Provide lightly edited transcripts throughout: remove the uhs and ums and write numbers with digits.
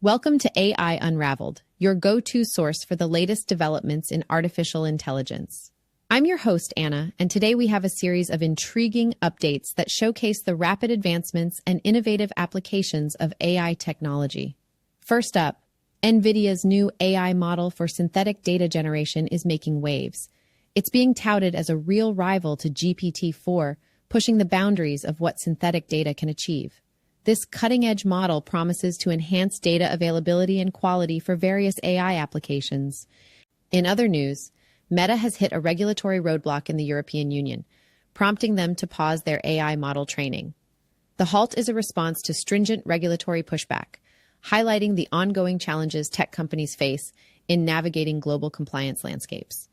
Welcome to AI Unraveled, your go-to source for the latest developments in artificial intelligence. I'm your host, Anna, and today we have a series of intriguing updates that showcase the rapid advancements and innovative applications of AI technology. First up, NVIDIA's new AI model for synthetic data generation is making waves. It's being touted as a real rival to GPT-4, pushing the boundaries of what synthetic data can achieve. This cutting-edge model promises to enhance data availability and quality for various AI applications. In other news, Meta has hit a regulatory roadblock in the European Union, prompting them to pause their AI model training. The halt is a response to stringent regulatory pushback, highlighting the ongoing challenges tech companies face in navigating global compliance landscapes.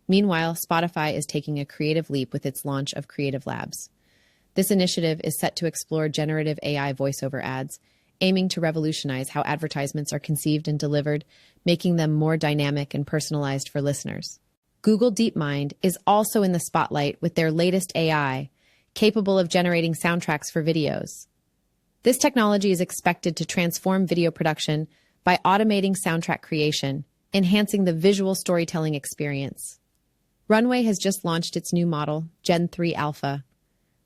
Meanwhile, Spotify is taking a creative leap with its launch of Creative Labs. This initiative is set to explore generative AI voiceover ads, aiming to revolutionize how advertisements are conceived and delivered, making them more dynamic and personalized for listeners. Google DeepMind is also in the spotlight with their latest AI, capable of generating soundtracks for videos. This technology is expected to transform video production by automating soundtrack creation, enhancing the visual storytelling experience. Runway has just launched its new model, Gen 3 Alpha.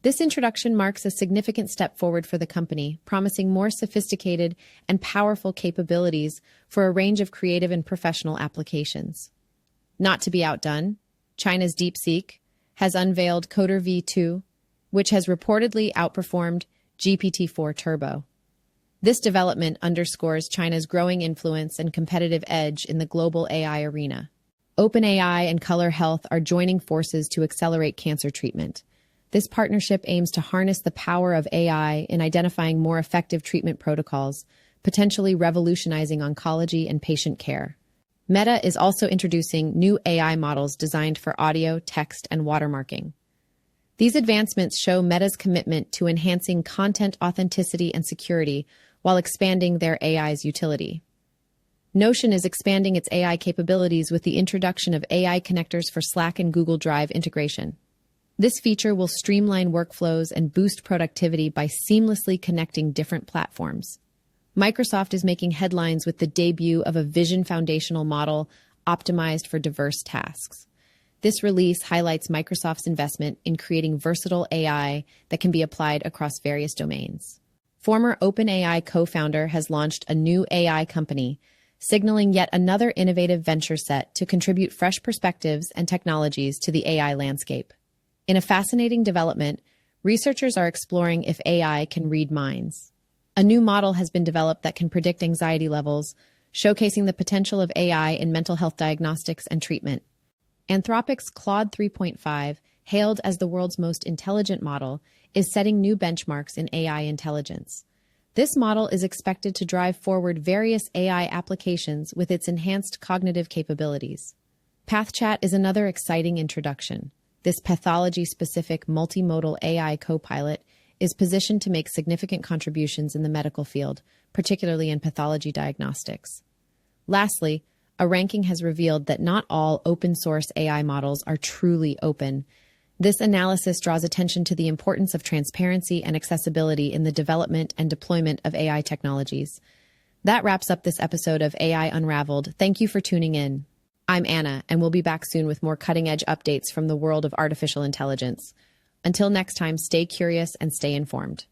This introduction marks a significant step forward for the company, promising more sophisticated and powerful capabilities for a range of creative and professional applications. Not to be outdone, China's DeepSeek has unveiled Coder V2, which has reportedly outperformed GPT-4 Turbo. This development underscores China's growing influence and competitive edge in the global AI arena. OpenAI and Color Health are joining forces to accelerate cancer treatment. This partnership aims to harness the power of AI in identifying more effective treatment protocols, potentially revolutionizing oncology and patient care. Meta is also introducing new AI models designed for audio, text, and watermarking. These advancements show Meta's commitment to enhancing content authenticity and security while expanding their AI's utility. Notion is expanding its AI capabilities with the introduction of AI connectors for Slack and Google Drive integration. This feature will streamline workflows and boost productivity by seamlessly connecting different platforms. Microsoft is making headlines with the debut of a Vision foundational model optimized for diverse tasks. This release highlights Microsoft's investment in creating versatile AI that can be applied across various domains. Former OpenAI co-founder has launched a new AI company, signaling yet another innovative venture set to contribute fresh perspectives and technologies to the AI landscape. In a fascinating development, researchers are exploring if AI can read minds. A new model has been developed that can predict anxiety levels, showcasing the potential of AI in mental health diagnostics and treatment. Anthropic's Claude 3.5, hailed as the world's most intelligent model, is setting new benchmarks in AI intelligence. This model is expected to drive forward various AI applications with its enhanced cognitive capabilities. PathChat is another exciting introduction. This pathology-specific multimodal AI copilot is positioned to make significant contributions in the medical field, particularly in pathology diagnostics. Lastly, a ranking has revealed that not all open-source AI models are truly open. This analysis draws attention to the importance of transparency and accessibility in the development and deployment of AI technologies. That wraps up this episode of AI Unraveled. Thank you for tuning in. I'm Anna, and we'll be back soon with more cutting-edge updates from the world of artificial intelligence. Until next time, stay curious and stay informed.